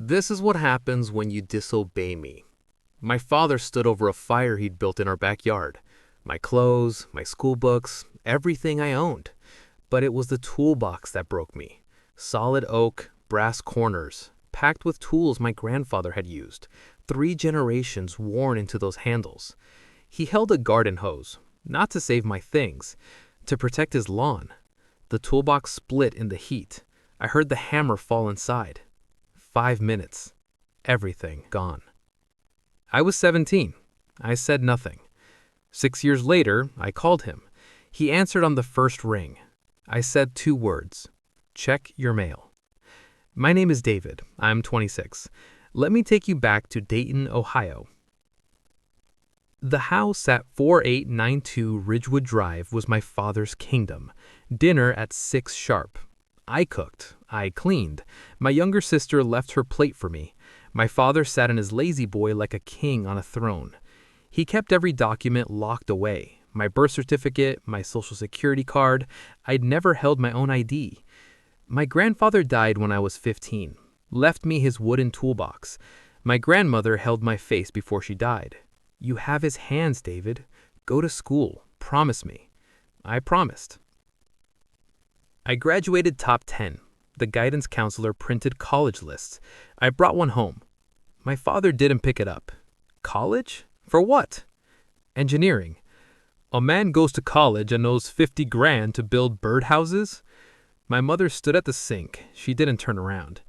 This is what happens when you disobey me. My father stood over a fire he'd built in our backyard. My clothes, my school books, everything I owned. But it was the toolbox that broke me. Solid oak, brass corners, packed with tools my grandfather had used. 3 generations worn into those handles. He held a garden hose, not to save my things, to protect his lawn. The toolbox split in the heat. I heard the hammer fall inside. 5 minutes. Everything gone. I was 17. I said nothing. 6 years later, I called him. He answered on the first ring. I said 2 words. Check your mail. My name is David. I'm 26. Let me take you back to Dayton, Ohio. The house at 4892 Ridgewood Drive was my father's kingdom. Dinner at 6 sharp. I cooked. I cleaned. My younger sister left her plate for me. My father sat in his lazy boy like a king on a throne. He kept every document locked away. My birth certificate, my social security card. I'd never held my own ID. My grandfather died when I was 15. Left me his wooden toolbox. My grandmother held my face before she died. You have his hands, David. Go to school. Promise me. I promised. I graduated top 10. The guidance counselor printed college lists. I brought one home. My father didn't pick it up. College? For what? Engineering. A man goes to college and knows 50 grand to build birdhouses? My mother stood at the sink. She didn't turn around.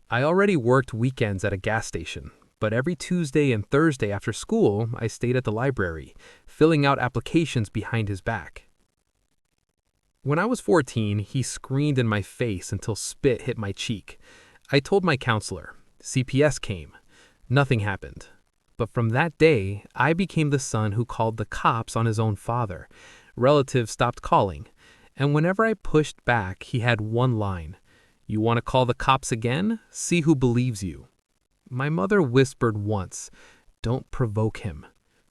I already worked weekends at a gas station, but every Tuesday and Thursday after school, I stayed at the library, filling out applications behind his back. When I was 14, he screamed in my face until spit hit my cheek. I told my counselor. CPS came. Nothing happened. But from that day, I became the son who called the cops on his own father. Relatives stopped calling, and whenever I pushed back, he had one line. You want to call the cops again? See who believes you. My mother whispered once, don't provoke him.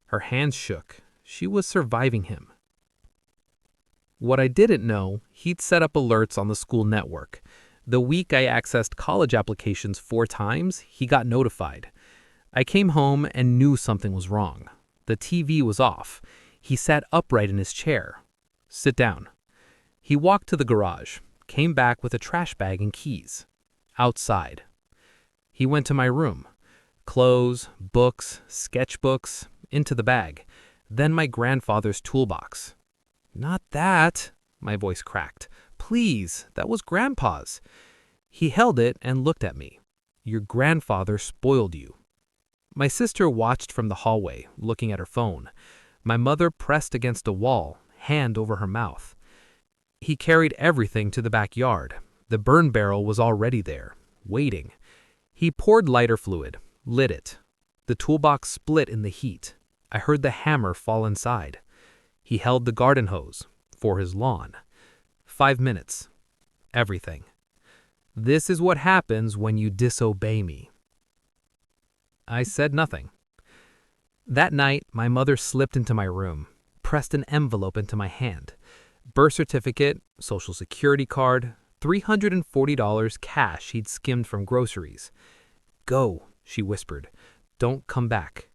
Her hands shook. She was surviving him. What I didn't know, he'd set up alerts on the school network. The week I accessed college applications 4 times, he got notified. I came home and knew something was wrong. The TV was off. He sat upright in his chair. Sit down. He walked to the garage, came back with a trash bag and keys. Outside. He went to my room. Clothes, books, sketchbooks, into the bag. Then my grandfather's toolbox. Not that, my voice cracked. Please, that was Grandpa's. He held it and looked at me. Your grandfather spoiled you. My sister watched from the hallway, looking at her phone. My mother pressed against a wall, hand over her mouth. He carried everything to the backyard. The burn barrel was already there, waiting. He poured lighter fluid, lit it. The toolbox split in the heat. I heard the hammer fall inside. He held the garden hose for his lawn. 5 minutes. Everything. This is what happens when you disobey me. I said nothing. That night, my mother slipped into my room, pressed an envelope into my hand. Birth certificate, social security card, $340 cash he'd skimmed from groceries. Go, she whispered. Don't come back.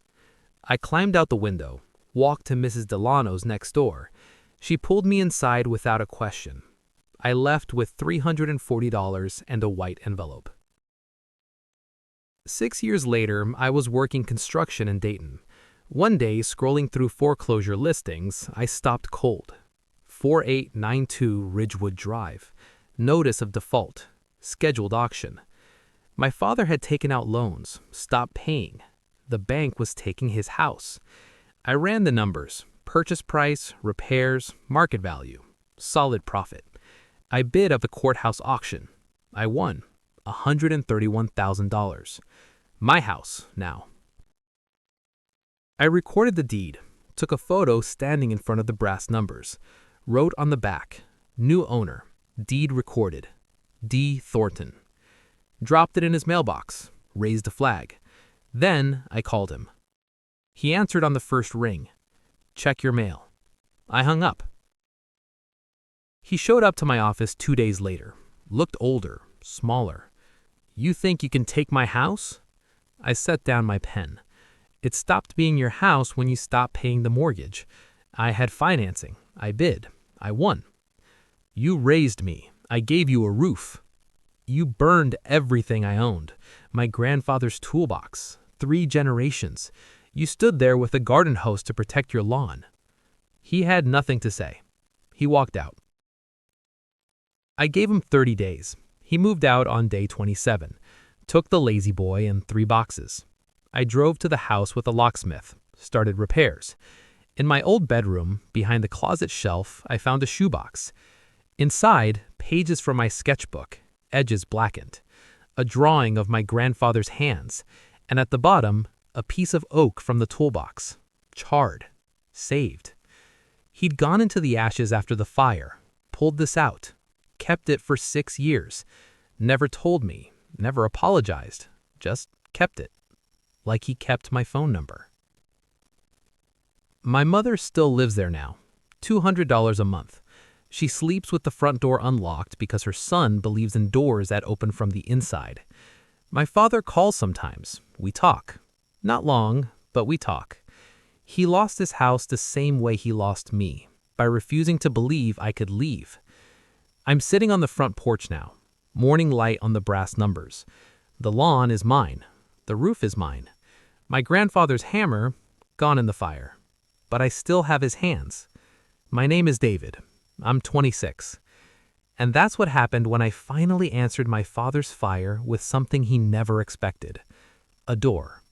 I climbed out the window, walked to Mrs. Delano's next door. She pulled me inside without a question. I left with $340 and a white envelope. 6 years later, I was working construction in Dayton. One day, scrolling through foreclosure listings, I stopped cold. 4892 Ridgewood Drive. Notice of default. Scheduled auction. My father had taken out loans, stopped paying. The bank was taking his house. I ran the numbers. Purchase price, repairs, market value. Solid profit. I bid at the courthouse auction. I won. $131,000. My house, now. I recorded the deed, took a photo standing in front of the brass numbers, wrote on the back, new owner, deed recorded, D. Thornton. Dropped it in his mailbox, raised a flag. Then I called him. He answered on the first ring. Check your mail. I hung up. He showed up to my office 2 days later, looked older, smaller. You think you can take my house? I set down my pen. It stopped being your house when you stopped paying the mortgage. I had financing. I bid. I won. You raised me. I gave you a roof. You burned everything I owned. My grandfather's toolbox. 3 generations. You stood there with a garden hose to protect your lawn. He had nothing to say. He walked out. I gave him 30 days. He moved out on day 27, took the lazy boy and 3 boxes. I drove to the house with a locksmith, started repairs. In my old bedroom, behind the closet shelf, I found a shoebox. Inside, pages from my sketchbook, edges blackened, a drawing of my grandfather's hands, and at the bottom, a piece of oak from the toolbox, charred, saved. He'd gone into the ashes after the fire, pulled this out, kept it for 6 years, never told me, never apologized, just kept it, like he kept my phone number. My mother still lives there now, $200 a month. She sleeps with the front door unlocked because her son believes in doors that open from the inside. My father calls sometimes. We talk. Not long, but we talk. He lost his house the same way he lost me, by refusing to believe I could leave. I'm sitting on the front porch now, morning light on the brass numbers. The lawn is mine. The roof is mine. My grandfather's hammer, gone in the fire. But I still have his hands. My name is David. I'm 26. And that's what happened when I finally answered my father's fire with something he never expected. A door.